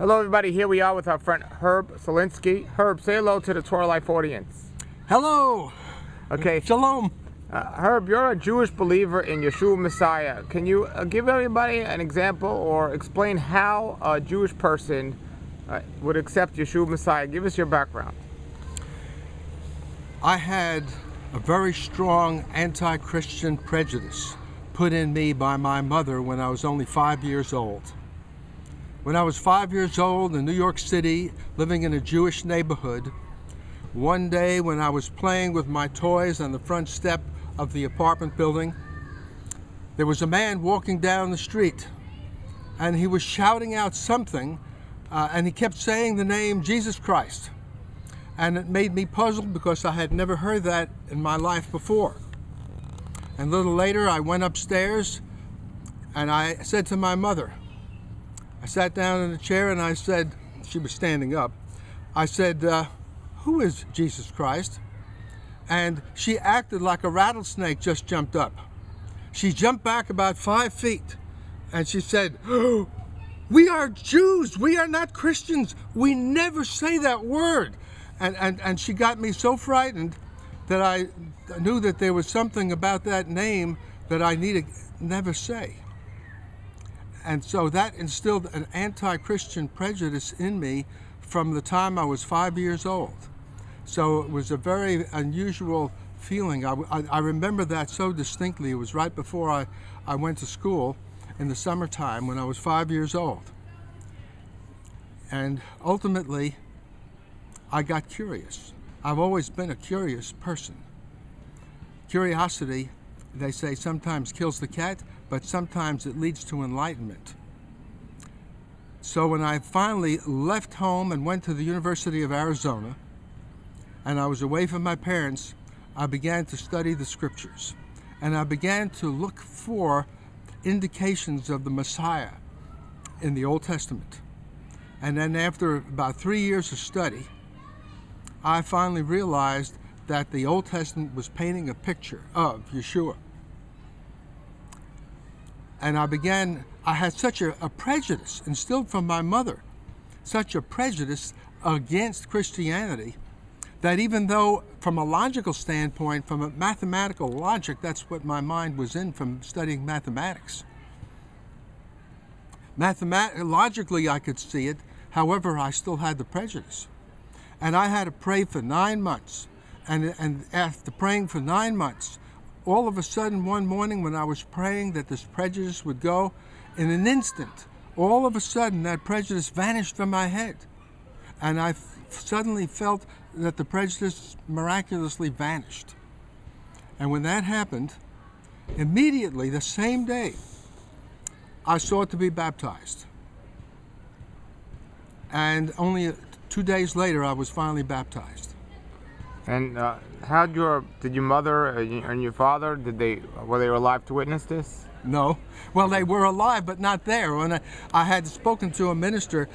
Hello everybody, here we are with our friend Herb Solinsky. Herb, say hello to the Torah Life audience. Hello. Okay. Shalom. Herb, you're a Jewish believer in Yeshua Messiah. Can you give everybody an example or explain how a Jewish person would accept Yeshua Messiah? Give us your background. I had a very strong anti-Christian prejudice put in me by my mother when I was only 5 years old. When I was 5 years old in New York City, living in a Jewish neighborhood, one day when I was playing with my toys on the front step of the apartment building, there was a man walking down the street, and he was shouting out something, and he kept saying the name Jesus Christ. And it made me puzzled because I had never heard that in my life before. And a little later, I went upstairs, and I said to my mother, I sat down in a chair and I said, she was standing up, I said, who is Jesus Christ? And she acted like a rattlesnake just jumped up. She jumped back about 5 feet and she said, oh, we are Jews, we are not Christians, we never say that word. And she got me so frightened that I knew that there was something about that name that I needed never say. And so that instilled an anti-Christian prejudice in me from the time I was 5 years old. So it was a very unusual feeling. I remember that so distinctly. It was right before I went to school in the summertime when I was 5 years old. And ultimately, I got curious. I've always been a curious person. Curiosity, they say, sometimes kills the cat, but sometimes it leads to enlightenment. So when I finally left home and went to the University of Arizona, and I was away from my parents, I began to study the scriptures. And I began to look for indications of the Messiah in the Old Testament. And then after about 3 years of study, I finally realized that the Old Testament was painting a picture of Yeshua. And I had such a prejudice instilled from my mother, such a prejudice against Christianity, that even though from a logical standpoint, from a mathematical logic, that's what my mind was in from studying mathematics. Logically, I could see it. However, I still had the prejudice. And I had to pray for 9 months. And after praying for 9 months, all of a sudden one morning when I was praying that this prejudice would go, in an instant, all of a sudden that prejudice vanished from my head. And I suddenly felt that the prejudice miraculously vanished. And when that happened, immediately, the same day, I sought to be baptized. And only 2 days later, I was finally baptized. And did your mother and your father, were they alive to witness this? No. Well, they were alive, but not there. When I had spoken to a minister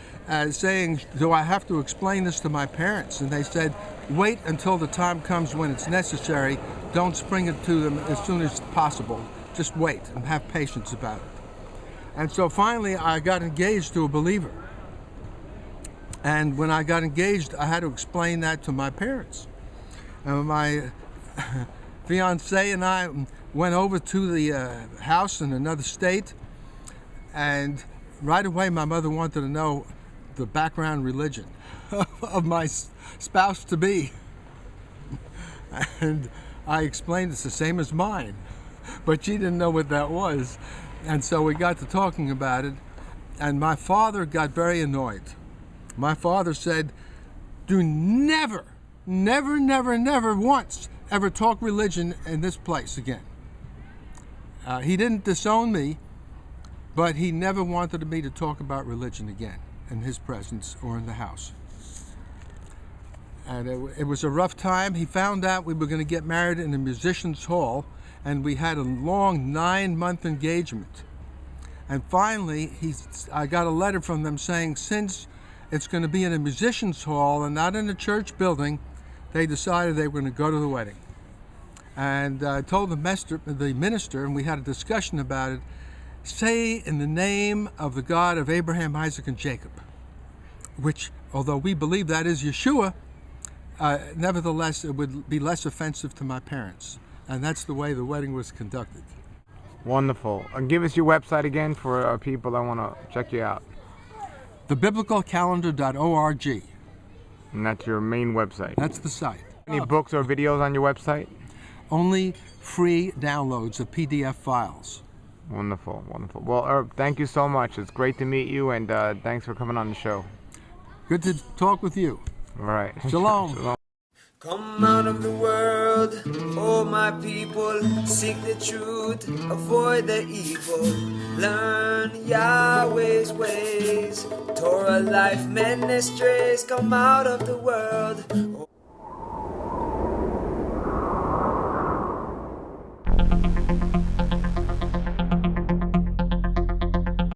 saying, do I have to explain this to my parents? And they said, wait until the time comes when it's necessary. Don't spring it to them as soon as possible. Just wait and have patience about it. And so finally, I got engaged to a believer. And when I got engaged, I had to explain that to my parents. My fiance and I went over to the house in another state, and right away my mother wanted to know the background religion of my spouse-to-be. And I explained it's the same as mine, but she didn't know what that was. And so we got to talking about it, and my father got very annoyed. My father said, do never once ever talk religion in this place again. He didn't disown me, but he never wanted me to talk about religion again in his presence or in the house. And it was a rough time. He found out we were going to get married in a musician's hall, and we had a long 9-month engagement. And finally, I got a letter from them saying, since it's going to be in a musician's hall and not in a church building, they decided they were going to go to the wedding. And I told the minister, and we had a discussion about it, say in the name of the God of Abraham, Isaac, and Jacob. which, although we believe that is Yeshua, nevertheless, it would be less offensive to my parents. And that's the way the wedding was conducted. Wonderful. Give us your website again for people that want to check you out. thebiblicalcalendar.org. And that's your main website. That's the site. Any books or videos on your website? Only free downloads of PDF files. Wonderful, wonderful. Well, Herb, thank you so much. It's great to meet you, and thanks for coming on the show. Good to talk with you. All right. Shalom. Shalom. Come out of the world, oh my people, seek the truth, avoid the evil, learn Yahweh's ways, Torah Life Ministries, come out of the world,